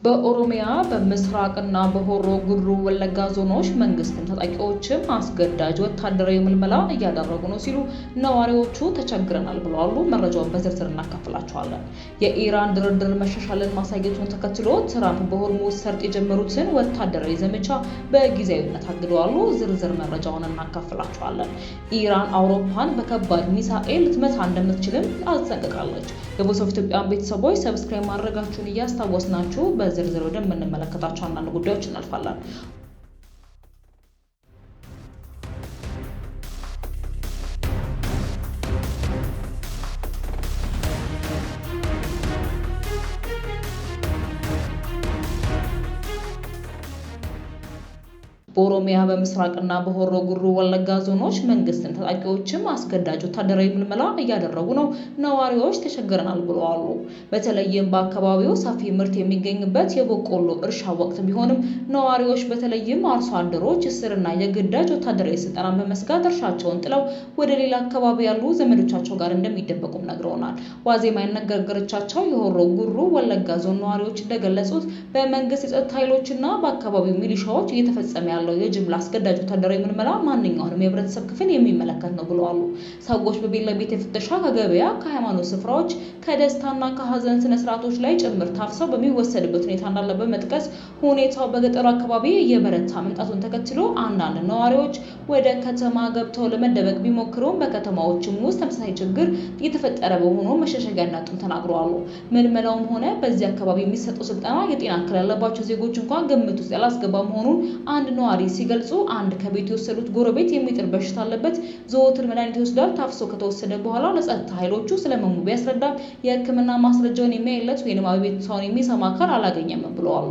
በኦሮሚያ በምስራቅና በሆሮ ጉድሩ ወለጋ ዞኖች መንግስትን ታጣቂዎችም አስገዳጅ ወታደራዊ ምልመላ እያደረጉ ነው ሲሉ ነዋሪዎቹ ተቸግረናል ብለዋል። መረጃውን በዝርዝር እናካፍላችኋለን። የኢራን ድርድር መሻሻልን ማሳየቱን ተከትሎ ትራምፕ በሆርሙዝ ሰርጥ የጀመሩትን ወታደራዊ ዘመቻ በጊዜያዊነት አግደዋል። ዝርዝር መረጃውን እናካፍላችኋለን። ኢራን አውሮፓን በከባድ ሚሳኤል ልትመታ እንደምትችልም አስጠንቅቃለች። የቮይስ ኦፍ ኢትዮጵያ ቤተሰቦች ሰብስክራይብ ማድረጋችሁን እያስታወስናችሁ በዝርዝር ወደምንመለከታቸው አንዳንድ ጉዳዮች እናልፋለን። በኦሮሚያ በምስራቅና በሆሮ ጉድሩ ወለጋ ዞኖች መንግስትን ታጣቂዎችም አስገዳጅ ወታደራዊ ምልመላ እያደረጉ ነው። ነዋሪዎች ተቸግረናል ብለዋል። በተለይም በአካባቢው ሰፊ ምርት የሚገኝበት የበቆሎ እርሻ ወቅት ቢሆንም ነዋሪዎች በተለይም አርሶ አደሮች እስርና የግዳጅ ወታደራዊ ስልጠናን በመስጋት እርሻቸውን ጥለው ወደ ሌላ አካባቢ ያሉ ዘመዶቻቸው ጋር እንደሚደበቁም ነግረውናል። ዋዜማ ያነጋገረቻቸው የሆሮ ጉድሩ ወለጋ ዞን ነዋሪዎች እንደገለጹት በመንግስት የጸጥታ ኃይሎችና በአካባቢው ሚሊሻዎች እየተፈጸመ ያለው የጅምላ አስገዳጅ ወታደራዊ ምልመላ ማንኛውንም የህብረተሰብ ክፍል የሚመለከት ነው ብለዋል። ሰዎች በቤት ለቤት ፍተሻ ከገበያ፣ ከሃይማኖት ስፍራዎች፣ ከደስታና ከሀዘን ስነ ስርዓቶች ላይ ጭምር ታፍሰው በሚወሰድበት ሁኔታ እንዳለ በመጥቀስ ሁኔታው በገጠሩ አካባቢ እየበረታ መምጣቱን ተከትሎ አንዳንድ ነዋሪዎች ወደ ከተማ ገብተው ለመደበቅ ቢሞክሩም በከተማዎችም ውስጥ ተመሳሳይ ችግር እየተፈጠረ በመሆኑ መሸሸጊያ እንዳጡም ተናግረዋል። ምልመላውም ሆነ በዚህ አካባቢ የሚሰጠው ስልጠና የጤና እክል ያለባቸው ዜጎች እንኳን ግምት ውስጥ ያላስገባ መሆኑን አንድ ነዋሪ ሲገልጹ፣ አንድ ከቤት የወሰዱት ጎረቤት የሚጥል በሽታ አለበት፣ ዘወትር መድኃኒት ይወስዳል። ታፍሶ ከተወሰደ በኋላ ለጸጥታ ኃይሎቹ ስለመሙ ቢያስረዳም የሕክምና ማስረጃውን የሚያይለት ወይም አቤቱታውን የሚሰማ አካል አላገኘም ብለዋል።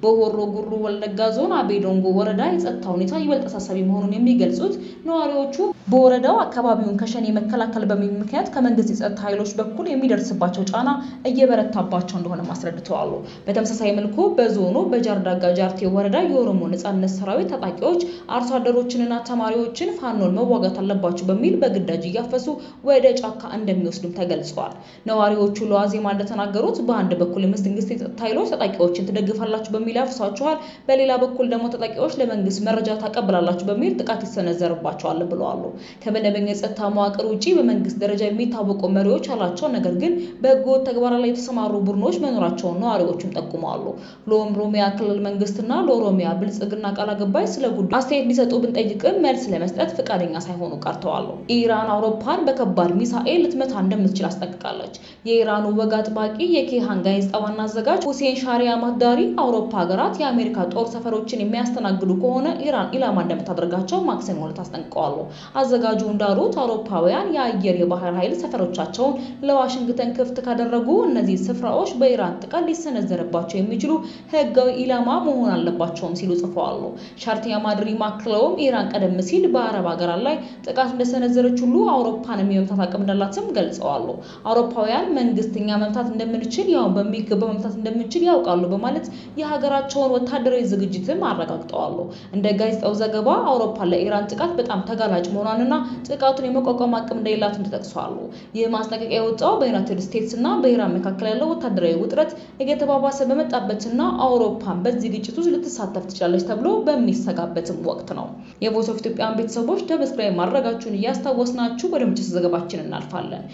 በሆሮ ጉድሩ ወለጋ ዞን አቤ ዶንጎ ወረዳ የጸጥታ ሁኔታ ይበልጥ አሳሳቢ መሆኑን የሚገልጹት ነዋሪዎቹ በወረዳው አካባቢውን ከሸኔ መከላከል በሚል ምክንያት ከመንግስት የጸጥታ ኃይሎች በኩል የሚደርስባቸው ጫና እየበረታባቸው እንደሆነ አስረድተዋል። በተመሳሳይ መልኩ በዞኑ በጃርዳጋ ጃርቴ ወረዳ የኦሮሞ ነጻነት ሰራዊት ታጣቂዎች አርሶ አደሮችንና ተማሪዎችን ፋኖን መዋጋት አለባቸው በሚል በግዳጅ እያፈሱ ወደ ጫካ እንደሚወስዱም ተገልጿል። ነዋሪዎቹ ለዋዜማ እንደተናገሩት በአንድ በኩል የመንግስት የጸጥታ ኃይሎች ታጣቂዎችን ትደግፋላችሁ በሚል ያፍሷቸዋል፣ በሌላ በኩል ደግሞ ታጣቂዎች ለመንግስት መረጃ ታቀብላላችሁ በሚል ጥቃት ይሰነዘርባቸዋል ብለዋል። ከመደበኛ የጸጥታ መዋቅር ውጪ በመንግስት ደረጃ የሚታወቁ መሪዎች አላቸው፣ ነገር ግን በህገወጥ ተግባራት ላይ የተሰማሩ ቡድኖች መኖራቸውን ነዋሪዎቹም ጠቁመዋል። ለኦሮሚያ ክልል መንግስትና ለኦሮሚያ ብልጽግና ቃል አቀባይ ስለ ጉዳዩ አስተያየት እንዲሰጡ ብንጠይቅም መልስ ለመስጠት ፈቃደኛ ሳይሆኑ ቀርተዋል። ኢራን አውሮፓን በከባድ ሚሳኤል ልትመታ እንደምትችል አስጠንቅቃለች። የኢራኑ ወግ አጥባቂ የኬሃን ጋዜጣ ዋና አዘጋጅ ሁሴን ሻሪ አማዳሪ አውሮፓ ሀገራት የአሜሪካ ጦር ሰፈሮችን የሚያስተናግዱ ከሆነ ኢራን ኢላማ እንደምታደርጋቸው ማክሰኞ ዕለት አስጠንቅቀዋል። አዘጋጁ እንዳሉት አውሮፓውያን የአየር የባህር ኃይል ሰፈሮቻቸውን ለዋሽንግተን ክፍት ካደረጉ እነዚህ ስፍራዎች በኢራን ጥቃት ሊሰነዘርባቸው የሚችሉ ህጋዊ ኢላማ መሆን አለባቸውም ሲሉ ጽፈዋል። ሻርቲያ ማድሪ ማክለውም ኢራን ቀደም ሲል በአረብ ሀገራት ላይ ጥቃት እንደሰነዘረች ሁሉ አውሮፓንም የመምታት አቅም እንዳላትም ገልጸዋል። አውሮፓውያን መንግስትኛ መምታት እንደምንችል ያው በሚገባ መምታት እንደምንችል ያውቃሉ በማለት የሀገራቸውን ወታደራዊ ዝግጅትም አረጋግጠዋል። እንደ ጋዜጣው ዘገባ አውሮፓ ለኢራን ጥቃት በጣም ተጋላጭ መሆኗንና ጥቃቱን የመቋቋም አቅም እንደሌላትም ተጠቅሷል። ይህ ማስጠንቀቂያ የወጣው በዩናይትድ ስቴትስ እና በኢራን መካከል ያለው ወታደራዊ ውጥረት እየተባባሰ በመጣበትና አውሮፓን በዚህ ግጭት ውስጥ ልትሳተፍ ትችላለች ተብሎ በሚሰጋበትም ወቅት ነው። የቮይስ ኦፍ ኢትዮጵያ ቤተሰቦች ሰብስክራይብ ማድረጋችሁን እያስታወስናችሁ ወደ ምርጫ ዘገባችን እናልፋለን።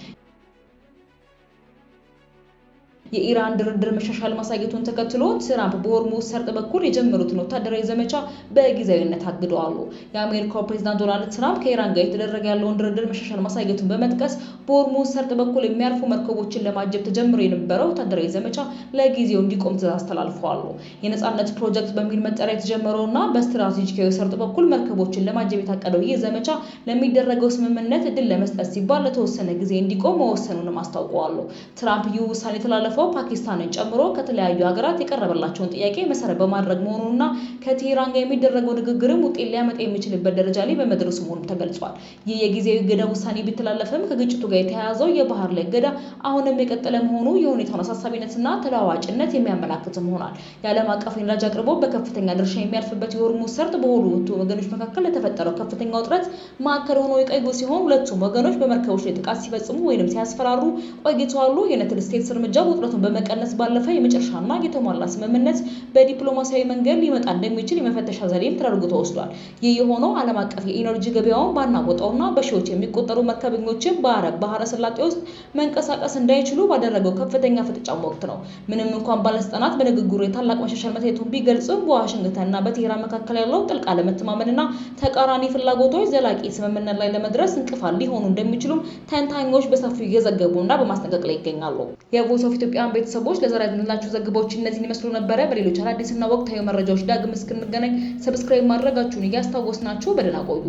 የኢራን ድርድር መሻሻል ማሳየቱን ተከትሎ ትራምፕ በሆርሙዝ ሰርጥ በኩል የጀመሩትን ወታደራዊ ዘመቻ በጊዜያዊነት አግደዋል። የአሜሪካው ፕሬዝዳንት ዶናልድ ትራምፕ ከኢራን ጋር የተደረገ ያለውን ድርድር መሻሻል ማሳየቱን በመጥቀስ በሆርሙዝ ሰርጥ በኩል የሚያርፉ መርከቦችን ለማጀብ ተጀምሮ የነበረው ወታደራዊ ዘመቻ ለጊዜው እንዲቆም ትዕዛዝ አስተላልፈዋል። የነጻነት ፕሮጀክት በሚል መጠሪያ የተጀመረውና በስትራቴጂካዊ ሰርጥ በኩል መርከቦችን ለማጀብ የታቀደው ይህ ዘመቻ ለሚደረገው ስምምነት እድል ለመስጠት ሲባል ለተወሰነ ጊዜ እንዲቆም መወሰኑንም አስታውቀዋል። ትራምፕ ይህ ውሳኔ የተላለፈው ፓኪስታንን ጨምሮ ከተለያዩ ሀገራት የቀረበላቸውን ጥያቄ መሰረት በማድረግ መሆኑንና ከቴህራን ጋር የሚደረገው ንግግርም ውጤት ሊያመጣ የሚችልበት ደረጃ ላይ በመድረሱ መሆኑን ተገልጿል። ይህ የጊዜያዊ እገዳ ውሳኔ ቢተላለፍም ከግጭቱ ጋር የተያያዘው የባህር ላይ እገዳ አሁንም የቀጠለ መሆኑ የሁኔታውን አሳሳቢነትና ተለዋዋጭነት የሚያመላክትም ሆኗል። የዓለም አቀፍ የነዳጅ አቅርቦት በከፍተኛ ድርሻ የሚያርፍበት የሆርሙዝ ሰርጥ በሁለቱ ወገኖች መካከል ለተፈጠረው ከፍተኛ ውጥረት ማዕከል ሆኖ የቆዩ ሲሆን ሁለቱም ወገኖች በመርከቦች ላይ ጥቃት ሲፈጽሙ ወይም ሲያስፈራሩ ቆይተዋል። የዩናይትድ ስቴትስ እርምጃ ውጥረት ውጥረቱን በመቀነስ ባለፈ የመጨረሻና የተሟላ ስምምነት በዲፕሎማሲያዊ መንገድ ሊመጣ እንደሚችል የመፈተሻ ዘዴም ተደርጎ ተወስዷል። ይህ የሆነው ዓለም አቀፍ የኢነርጂ ገበያውን ባናወጣውና በሺዎች የሚቆጠሩ መርከበኞችን በአረብ ባህረ ሰላጤ ውስጥ መንቀሳቀስ እንዳይችሉ ባደረገው ከፍተኛ ፍጥጫም ወቅት ነው። ምንም እንኳን ባለስልጣናት በንግግሩ የታላቅ መሻሻል መታየቱን ቢገልጹም በዋሽንግተንና በቴህራን መካከል ያለው ጥልቅ አለመተማመንና ተቃራኒ ፍላጎቶች ዘላቂ ስምምነት ላይ ለመድረስ እንቅፋት ሊሆኑ እንደሚችሉም ተንታኞች በሰፊው እየዘገቡና በማስጠንቀቅ ላይ ይገኛሉ። የቮይስ ኦፍ ኢትዮጵያን ቤተሰቦች ለዛሬ ያገኘናችሁ ዘገባዎች እነዚህን ይመስሉ ነበረ። በሌሎች አዳዲስና ወቅታዊ መረጃዎች ዳግም እስክንገናኝ ሰብስክራይብ ማድረጋችሁን እያስታወስናችሁ በደህና ቆዩ።